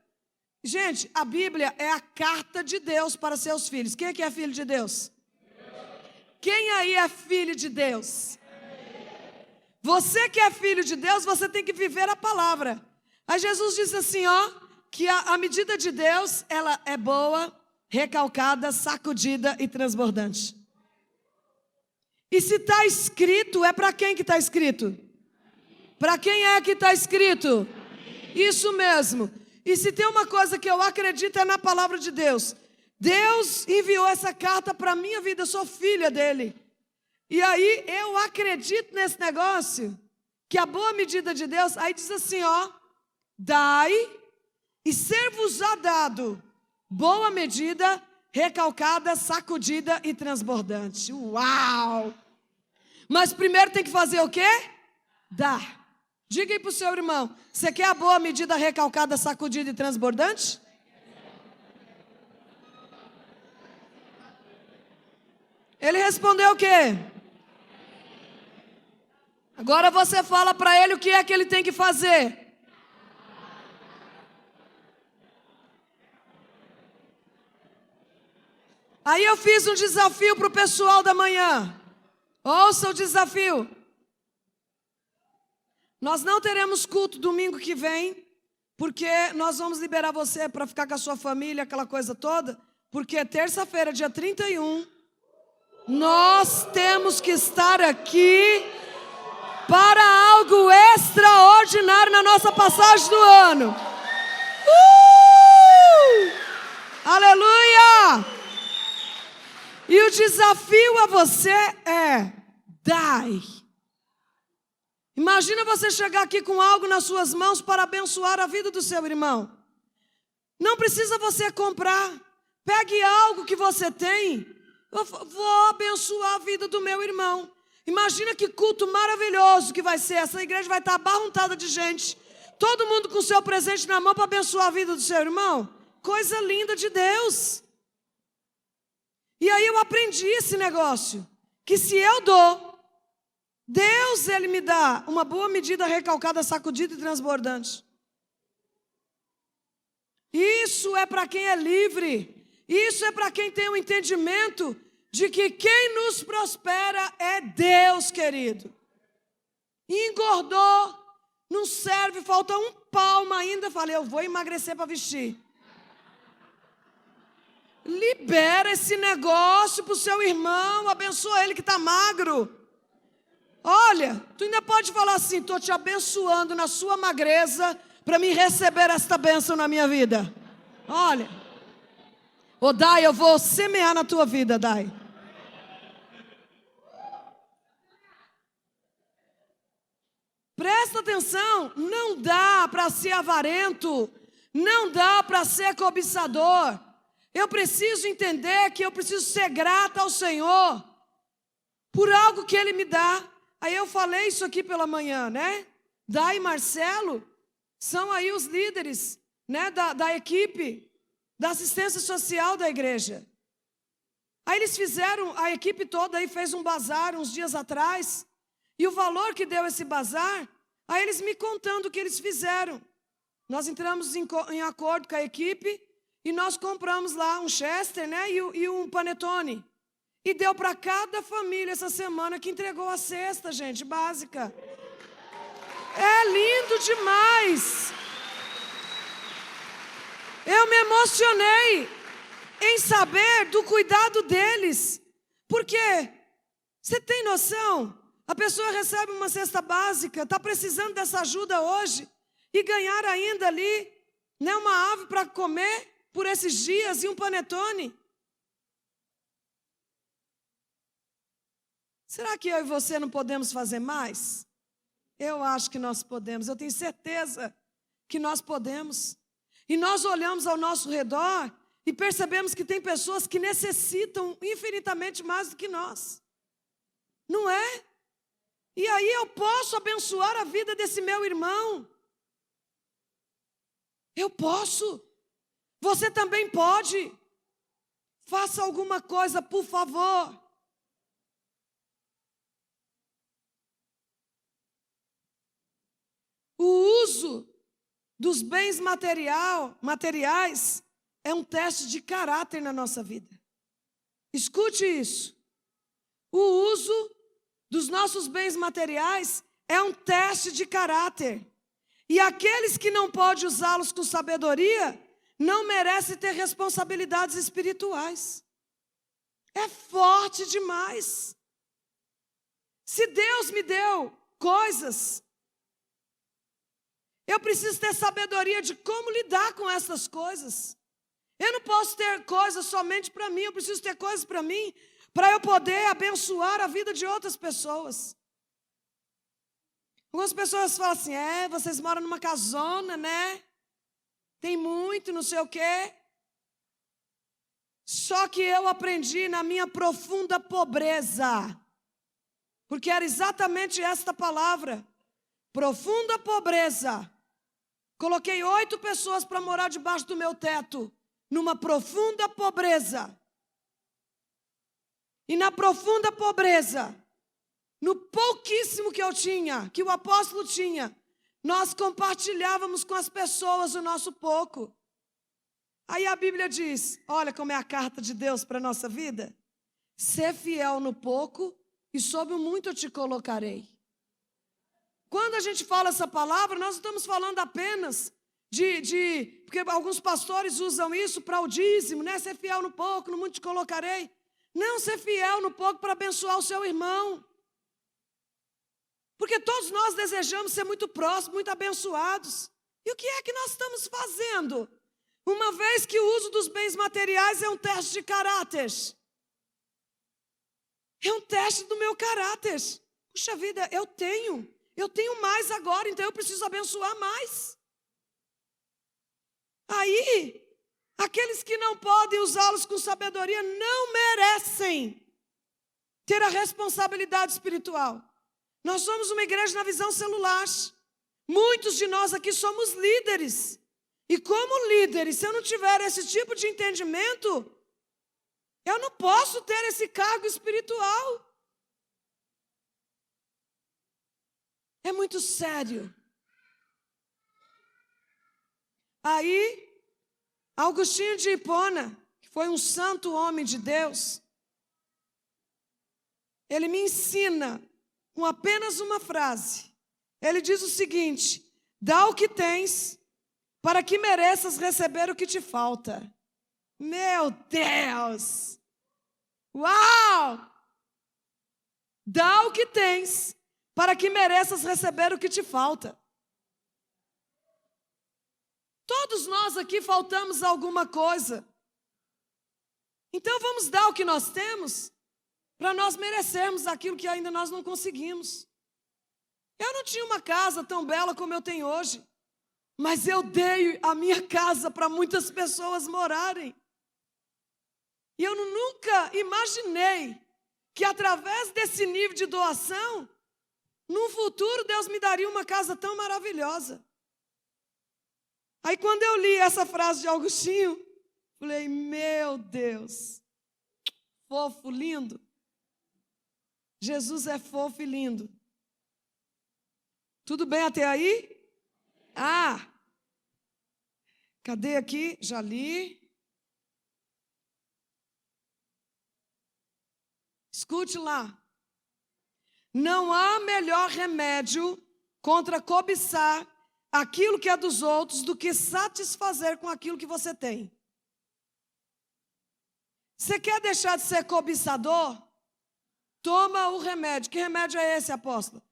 Gente, a Bíblia é a carta de Deus para seus filhos. Quem é que é filho de Deus? Quem aí é filho de Deus? Você que é filho de Deus, você tem que viver a palavra. Aí Jesus disse assim, que a medida de Deus, ela é boa, recalcada, sacudida e transbordante. E se está escrito, é para quem que está escrito? Para quem é que está escrito? Isso mesmo. E se tem uma coisa que eu acredito é na palavra de Deus. Deus enviou essa carta para a minha vida, eu sou filha dele. E aí eu acredito nesse negócio, que a boa medida de Deus, aí diz assim, dai e ser-vos-á dado, boa medida, recalcada, sacudida e transbordante. Uau! Mas primeiro tem que fazer o quê? Dar. Diga aí para o seu irmão, você quer a boa medida, recalcada, sacudida e transbordante? Ele respondeu o quê? Agora você fala para ele o que é que ele tem que fazer. Aí eu fiz um desafio para o pessoal da manhã. Ouça o desafio. Nós não teremos culto domingo que vem, porque nós vamos liberar você para ficar com a sua família, aquela coisa toda, porque terça-feira, dia 31, nós temos que estar aqui para algo extraordinário na nossa passagem do ano. Aleluia! E o desafio a você é: dai. Imagina você chegar aqui com algo nas suas mãos para abençoar a vida do seu irmão. Não precisa você comprar. Pegue algo que você tem. Eu vou abençoar a vida do meu irmão. Imagina que culto maravilhoso que vai ser. Essa igreja vai estar abarrotada de gente. Todo mundo com o seu presente na mão para abençoar a vida do seu irmão. Coisa linda de Deus. E aí eu aprendi esse negócio. Que se eu dou, Deus, Ele me dá uma boa medida recalcada, sacudida e transbordante. Isso é para quem é livre. Isso é para quem tem o entendimento de que quem nos prospera é Deus, querido. Engordou, não serve, falta um palmo ainda. Falei, eu vou emagrecer para vestir. Libera esse negócio para o seu irmão, abençoa ele que está magro. Olha, tu ainda pode falar assim: estou te abençoando na sua magreza para me receber esta bênção na minha vida. Olha, ô Dai, eu vou semear na tua vida, Dai. Presta atenção, não dá para ser avarento, não dá para ser cobiçador. Eu preciso entender que eu preciso ser grata ao Senhor por algo que Ele me dá. Aí eu falei isso aqui pela manhã, né? Dai e Marcelo são aí os líderes, né, da equipe da assistência social da igreja. Aí eles fizeram, a equipe toda aí fez um bazar uns dias atrás. E o valor que deu esse bazar, aí eles me contando o que eles fizeram. Nós entramos em acordo com a equipe e nós compramos lá um Chester, né, e um panetone. E deu para cada família essa semana que entregou a cesta, gente, básica. É lindo demais. Eu me emocionei em saber do cuidado deles. Porque, você tem noção? A pessoa recebe uma cesta básica, está precisando dessa ajuda hoje, e ganhar ainda ali, né, uma ave para comer por esses dias e um panetone. Será que eu e você não podemos fazer mais? Eu acho que nós podemos, eu tenho certeza que nós podemos. E nós olhamos ao nosso redor e percebemos que tem pessoas que necessitam infinitamente mais do que nós. Não é? E aí eu posso abençoar a vida desse meu irmão. Eu posso. Você também pode. Faça alguma coisa, por favor. O uso dos bens materiais é um teste de caráter na nossa vida. Escute isso. O uso dos nossos bens materiais é um teste de caráter. E aqueles que não podem usá-los com sabedoria não merecem ter responsabilidades espirituais. É forte demais. Se Deus me deu coisas, eu preciso ter sabedoria de como lidar com essas coisas. Eu não posso ter coisas somente para mim, eu preciso ter coisas para mim, para eu poder abençoar a vida de outras pessoas. Algumas pessoas falam assim, vocês moram numa casona, né? Tem muito, não sei o quê. Só que eu aprendi na minha profunda pobreza, porque era exatamente esta palavra, profunda pobreza. Coloquei 8 pessoas para morar debaixo do meu teto, numa profunda pobreza. E na profunda pobreza, no pouquíssimo que eu tinha, que o apóstolo tinha, nós compartilhávamos com as pessoas o nosso pouco. Aí a Bíblia diz, olha como é a carta de Deus para a nossa vida. Ser fiel no pouco e sobre o muito eu te colocarei. Quando a gente fala essa palavra, nós não estamos falando apenas porque alguns pastores usam isso para o dízimo, né? Ser fiel no pouco, no muito te colocarei. Não, ser fiel no pouco para abençoar o seu irmão. Porque todos nós desejamos ser muito próximos, muito abençoados. E o que é que nós estamos fazendo? Uma vez que o uso dos bens materiais é um teste de caráter. É um teste do meu caráter. Puxa vida, eu tenho mais agora, então eu preciso abençoar mais. Aí, aqueles que não podem usá-los com sabedoria não merecem ter a responsabilidade espiritual. Nós somos uma igreja na visão celular. Muitos de nós aqui somos líderes. E como líderes, se eu não tiver esse tipo de entendimento, eu não posso ter esse cargo espiritual. É muito sério. Aí, Agostinho de Hipona, que foi um santo homem de Deus, ele me ensina com apenas uma frase. Ele diz o seguinte: dá o que tens, para que mereças receber o que te falta. Meu Deus! Uau! Dá o que tens, para que mereças receber o que te falta. Todos nós aqui faltamos alguma coisa. Então vamos dar o que nós temos, para nós merecermos aquilo que ainda nós não conseguimos. Eu não tinha uma casa tão bela como eu tenho hoje, mas eu dei a minha casa para muitas pessoas morarem. E eu nunca imaginei que através desse nível de doação, no futuro Deus me daria uma casa tão maravilhosa. Aí quando eu li essa frase de Agostinho, falei, meu Deus, fofo, lindo. Jesus é fofo e lindo. Tudo bem até aí? Cadê aqui? Já li. Escute lá. Não há melhor remédio contra cobiçar aquilo que é dos outros do que satisfazer com aquilo que você tem. Você quer deixar de ser cobiçador? Toma o remédio. Que remédio é esse, apóstolo?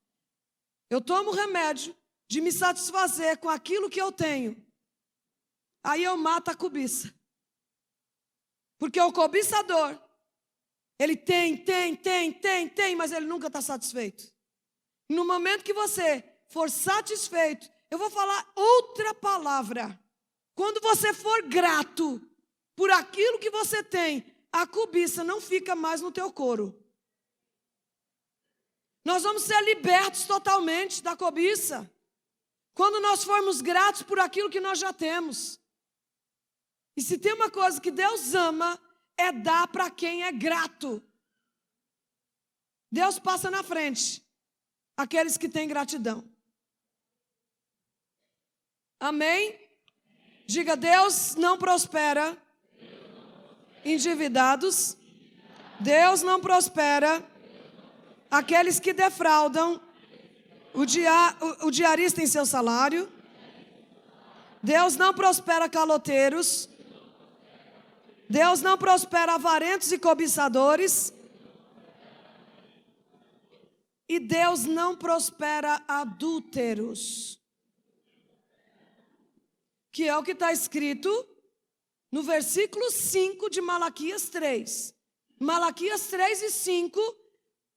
Eu tomo o remédio de me satisfazer com aquilo que eu tenho. Aí eu mato a cobiça. Porque o cobiçador, ele tem, mas ele nunca está satisfeito. No momento que você for satisfeito, eu vou falar outra palavra. Quando você for grato por aquilo que você tem, a cobiça não fica mais no teu couro. Nós vamos ser libertos totalmente da cobiça quando nós formos gratos por aquilo que nós já temos. E se tem uma coisa que Deus ama, é dar para quem é grato. Deus passa na frente aqueles que têm gratidão. Amém? Diga, Deus não prospera endividados. Deus não prospera aqueles que defraudam o diarista em seu salário. Deus não prospera caloteiros. Deus não prospera avarentos e cobiçadores. E Deus não prospera adúlteros. Que é o que está escrito no versículo 5 de Malaquias 3. Malaquias 3 e 5,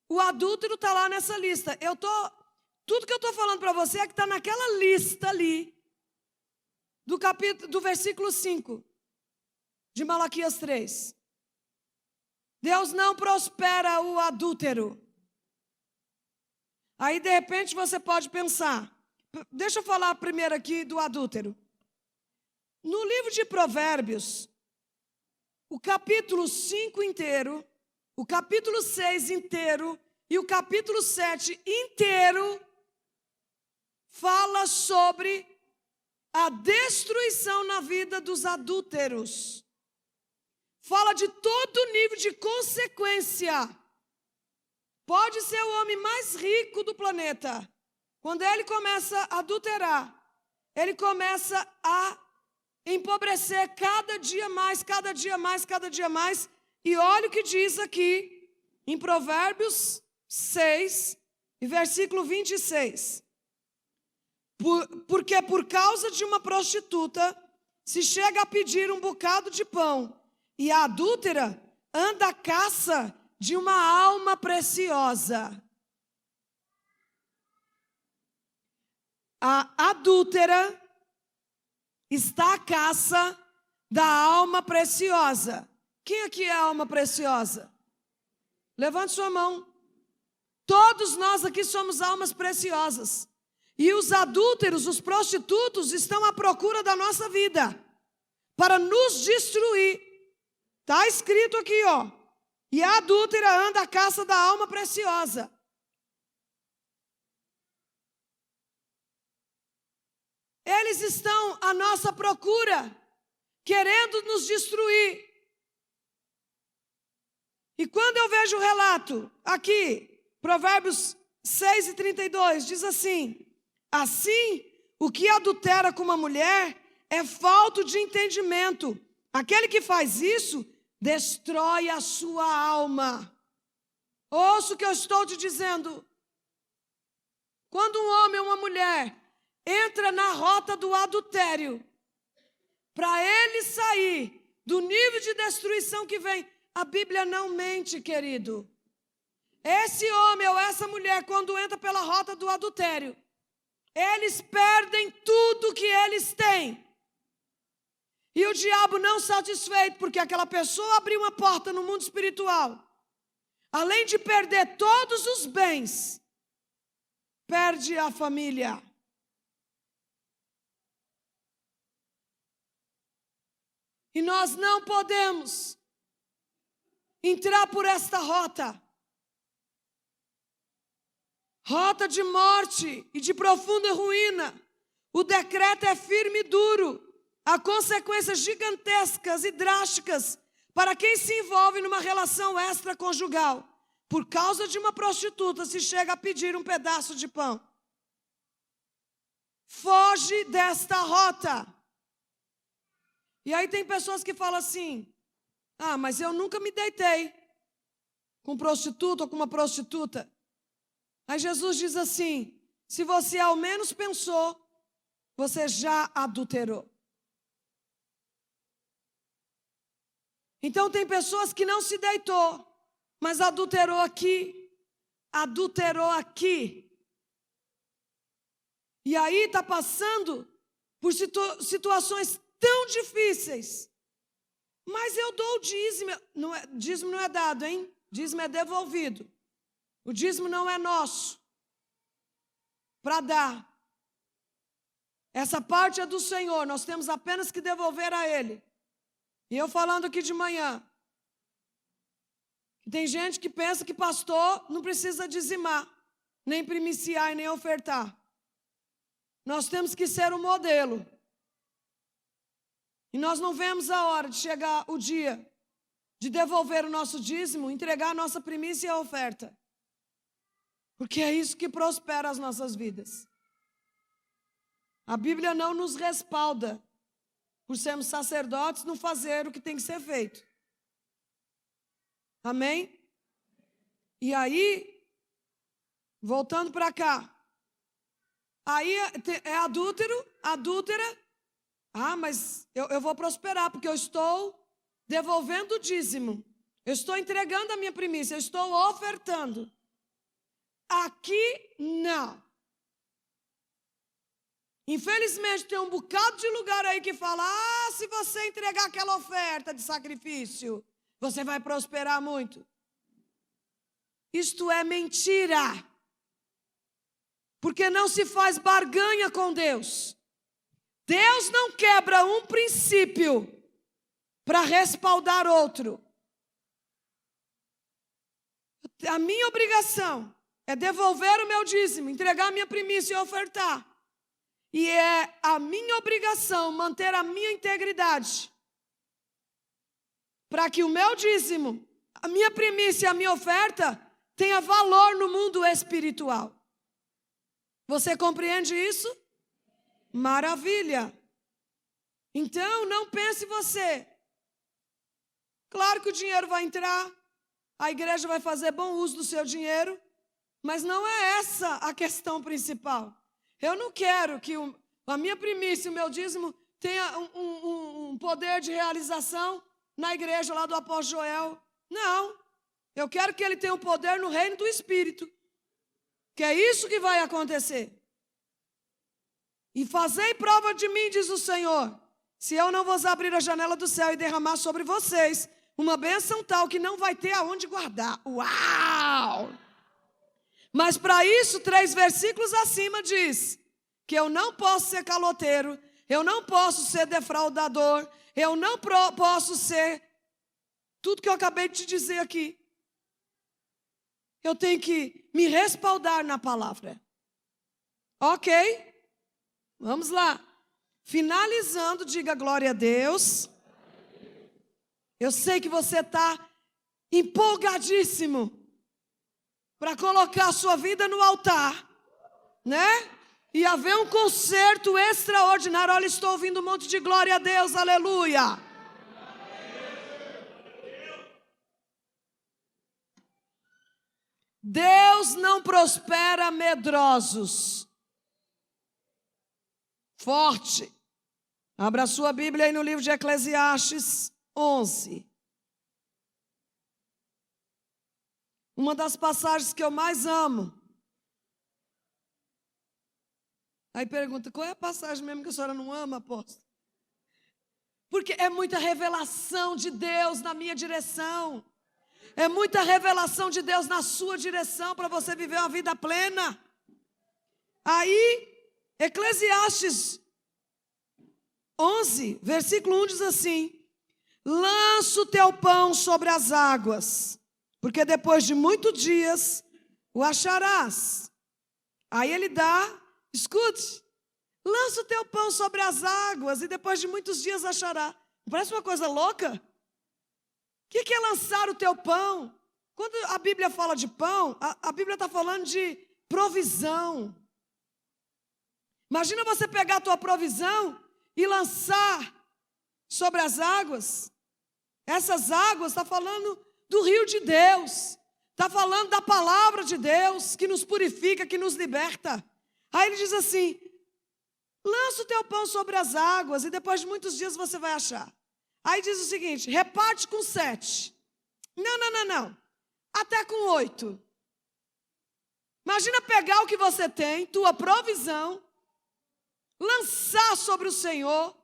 o adúltero está lá nessa lista. Tudo que eu estou falando para você é que está naquela lista ali, do versículo 5 de Malaquias 3. Deus não prospera o adúltero. Aí de repente você pode pensar, deixa eu falar primeiro aqui do adúltero. No livro de Provérbios, o capítulo 5 inteiro, o capítulo 6 inteiro e o capítulo 7 inteiro fala sobre a destruição na vida dos adúlteros. Fala de todo nível de consequência. Pode ser o homem mais rico do planeta. Quando ele começa a adulterar, ele começa a empobrecer cada dia mais, cada dia mais, cada dia mais. E olha o que diz aqui em Provérbios 6, e versículo 26. Porque por causa de uma prostituta se chega a pedir um bocado de pão, e a adúltera anda à caça de uma alma preciosa. A adúltera está à caça da alma preciosa. Quem aqui é a alma preciosa? Levante sua mão. Todos nós aqui somos almas preciosas. E os adúlteros, os prostitutos, estão à procura da nossa vida para nos destruir. Está escrito aqui, ó. E a adúltera anda à caça da alma preciosa. Eles estão à nossa procura, querendo nos destruir. E quando eu vejo o relato aqui, Provérbios 6 e 32, diz assim: assim, o que adultera com uma mulher é falto de entendimento. Aquele que faz isso, destrói a sua alma. Ouça o que eu estou te dizendo. Quando um homem ou uma mulher entra na rota do adultério, para ele sair do nível de destruição que vem, a Bíblia não mente, querido. Esse homem ou essa mulher, quando entra pela rota do adultério, eles perdem tudo que eles têm. E o diabo, não satisfeito, porque aquela pessoa abriu uma porta no mundo espiritual, além de perder todos os bens, perde a família. E nós não podemos entrar por esta rota. Rota de morte e de profunda ruína. O decreto é firme e duro. Há consequências gigantescas e drásticas para quem se envolve numa relação extraconjugal. Por causa de uma prostituta, se chega a pedir um pedaço de pão. Foge desta rota. E aí tem pessoas que falam assim: ah, mas eu nunca me deitei com um prostituto ou com uma prostituta. Aí Jesus diz assim: se você ao menos pensou, você já adulterou. Então tem pessoas que não se deitou, mas adulterou aqui, adulterou aqui. E aí está passando por situações tão difíceis. Mas eu dou o dízimo. Dízimo não é dado, hein? Dízimo é devolvido. O dízimo não é nosso para dar. Essa parte é do Senhor. Nós temos apenas que devolver a Ele. E eu falando aqui de manhã, tem gente que pensa que pastor não precisa dizimar, nem primiciar e nem ofertar. Nós temos que ser o modelo. E nós não vemos a hora de chegar o dia de devolver o nosso dízimo, entregar a nossa primícia e a oferta. Porque é isso que prospera as nossas vidas. A Bíblia não nos respalda por sermos sacerdotes, não fazer o que tem que ser feito. Amém? E aí, voltando para cá, aí é adúltera. Ah, mas eu vou prosperar, porque eu estou devolvendo o dízimo. Eu estou entregando a minha primícia, eu estou ofertando. Aqui, não. Infelizmente, tem um bocado de lugar aí que fala: ah, se você entregar aquela oferta de sacrifício, você vai prosperar muito. Isto é mentira. Porque não se faz barganha com Deus. Deus não quebra um princípio para respaldar outro. A minha obrigação é devolver o meu dízimo, entregar a minha primícia e ofertar. E é a minha obrigação manter a minha integridade, para que o meu dízimo, a minha primícia, a minha oferta tenha valor no mundo espiritual. Você compreende isso? Maravilha! Então, não pense você. Claro que o dinheiro vai entrar, a igreja vai fazer bom uso do seu dinheiro, mas não é essa a questão principal. Eu não quero que a minha primícia, o meu dízimo, tenha um poder de realização na igreja lá do apóstolo Joel. Não. Eu quero que ele tenha um poder no reino do Espírito. Que é isso que vai acontecer. E fazei prova de mim, diz o Senhor, se eu não vos abrir a janela do céu e derramar sobre vocês uma bênção tal que não vai ter aonde guardar. Uau! Mas para isso, 3 versículos acima diz que eu não posso ser caloteiro, eu não posso ser defraudador, eu não posso ser tudo que eu acabei de te dizer aqui. Eu tenho que me respaldar na palavra. Ok? Vamos lá. Finalizando, diga glória a Deus. Eu sei que você está empolgadíssimo para colocar a sua vida no altar, né? E haver um concerto extraordinário. Olha, estou ouvindo um monte de glória a Deus, aleluia. Deus não prospera medrosos. Forte. Abra a sua Bíblia aí no livro de Eclesiastes 11. Uma das passagens que eu mais amo. Aí pergunta, qual é a passagem mesmo que a senhora não ama, apóstolo? Porque é muita revelação de Deus na minha direção. É muita revelação de Deus na sua direção para você viver uma vida plena. Aí, Eclesiastes 11, versículo 1 diz assim: lança o teu pão sobre as águas, porque depois de muitos dias o acharás. Aí ele dá, escute, lança o teu pão sobre as águas e depois de muitos dias achará. Parece uma coisa louca? O que é lançar o teu pão? Quando a Bíblia fala de pão, a Bíblia está falando de provisão. Imagina você pegar a tua provisão e lançar sobre as águas. Essas águas está falando do rio de Deus. Está falando da palavra de Deus, que nos purifica, que nos liberta. Aí ele diz assim, lança o teu pão sobre as águas e depois de muitos dias você vai achar. Aí diz o seguinte, reparte com 7. Não. Até com 8. Imagina pegar o que você tem, tua provisão, lançar sobre o Senhor,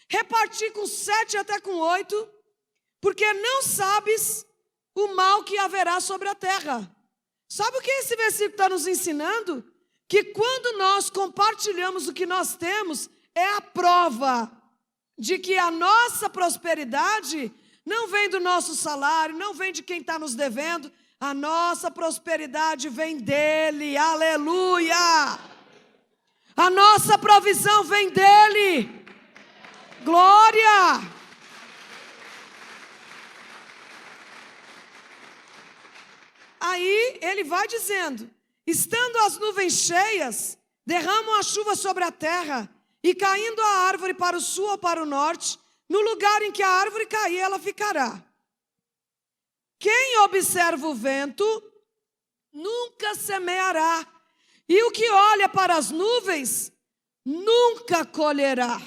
repartir com 7 até com 8, porque não sabes o mal que haverá sobre a terra. Sabe o que esse versículo está nos ensinando? Que quando nós compartilhamos o que nós temos, é a prova de que a nossa prosperidade não vem do nosso salário, não vem de quem está nos devendo, a nossa prosperidade vem dele, aleluia! A nossa provisão vem dele, glória! Aí ele vai dizendo, estando as nuvens cheias, derramam a chuva sobre a terra, e caindo a árvore para o sul ou para o norte, no lugar em que a árvore cair, ela ficará. Quem observa o vento, nunca semeará. E o que olha para as nuvens, nunca colherá.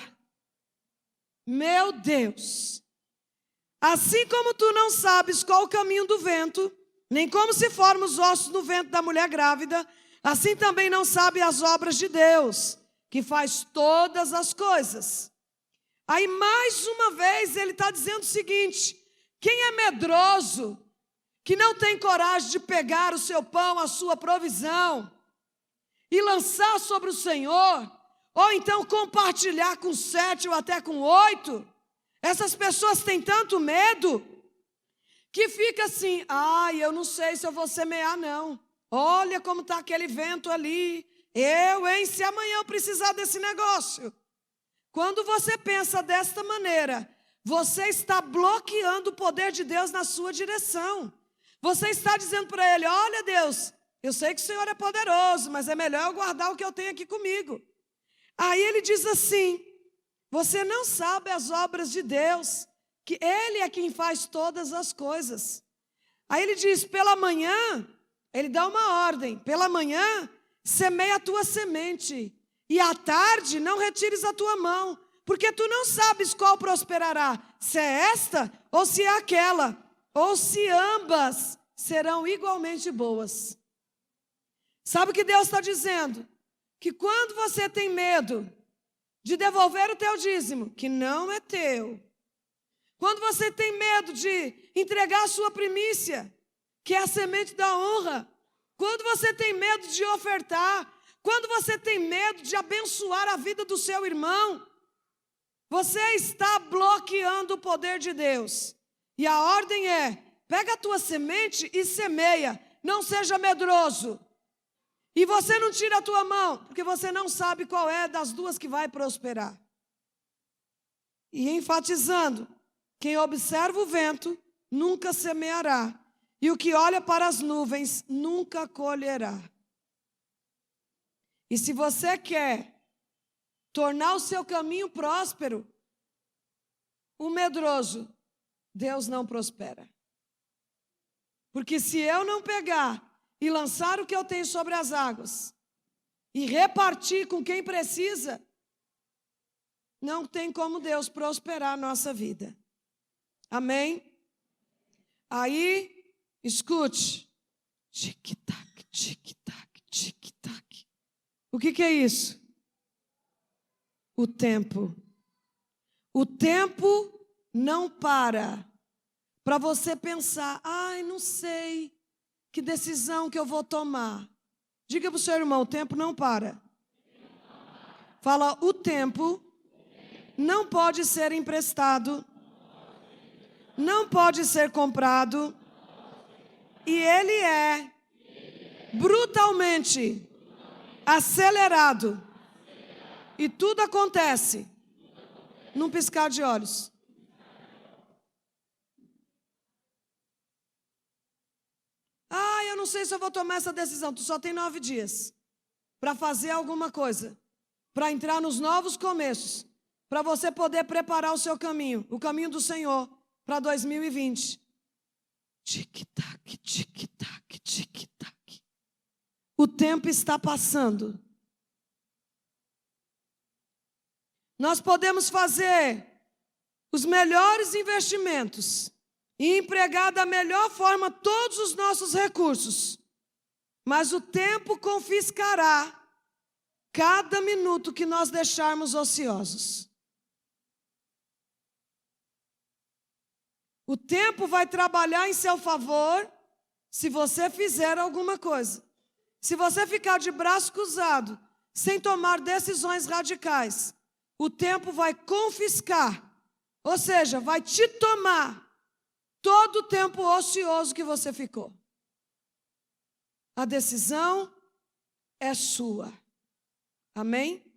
Meu Deus! Assim como tu não sabes qual o caminho do vento, nem como se formam os ossos no ventre da mulher grávida, assim também não sabe as obras de Deus, que faz todas as coisas. Aí mais uma vez ele está dizendo o seguinte, quem é medroso, que não tem coragem de pegar o seu pão, a sua provisão, e lançar sobre o Senhor, ou então compartilhar com 7 ou até com 8, essas pessoas têm tanto medo, que fica assim, eu não sei se eu vou semear não, olha como está aquele vento ali, Se amanhã eu precisar desse negócio. Quando você pensa desta maneira, você está bloqueando o poder de Deus na sua direção. Você está dizendo para Ele: olha, Deus, eu sei que o Senhor é poderoso, mas é melhor eu guardar o que eu tenho aqui comigo. Aí Ele diz assim: você não sabe as obras de Deus, que Ele é quem faz todas as coisas. Aí Ele diz: pela manhã, Ele dá uma ordem: pela manhã, semeia a tua semente, e à tarde não retires a tua mão, porque tu não sabes qual prosperará, se é esta ou se é aquela, ou se ambas serão igualmente boas. Sabe o que Deus está dizendo? Que quando você tem medo de devolver o teu dízimo, que não é teu, quando você tem medo de entregar a sua primícia, que é a semente da honra, quando você tem medo de ofertar, quando você tem medo de abençoar a vida do seu irmão, você está bloqueando o poder de Deus. E a ordem é: pega a tua semente e semeia, não seja medroso. E você não tira a tua mão, porque você não sabe qual é das duas que vai prosperar. E enfatizando, quem observa o vento nunca semeará, e o que olha para as nuvens nunca colherá. E se você quer tornar o seu caminho próspero, o medroso, Deus não prospera. Porque se eu não pegar e lançar o que eu tenho sobre as águas, e repartir com quem precisa, não tem como Deus prosperar a nossa vida. Amém? Aí, escute. Tic-tac, tic-tac, tic-tac. O que é isso? O tempo. O tempo não para você pensar: ai, não sei que decisão que eu vou tomar. Diga para o seu irmão: o tempo não para. Fala: o tempo não pode ser emprestado, não pode ser comprado, e ele é brutalmente acelerado. E tudo acontece num piscar de olhos. Ah, eu não sei se eu vou tomar essa decisão. Tu só tem 9 dias para fazer alguma coisa, para entrar nos novos começos, para você poder preparar o seu caminho, o caminho do Senhor para 2020. Tic-tac, tic-tac, tic-tac. O tempo está passando. Nós podemos fazer os melhores investimentos e empregar da melhor forma todos os nossos recursos, mas o tempo confiscará cada minuto que nós deixarmos ociosos. O tempo vai trabalhar em seu favor se você fizer alguma coisa. Se você ficar de braço cruzado, sem tomar decisões radicais, o tempo vai confiscar, ou seja, vai te tomar todo o tempo ocioso que você ficou. A decisão é sua. Amém?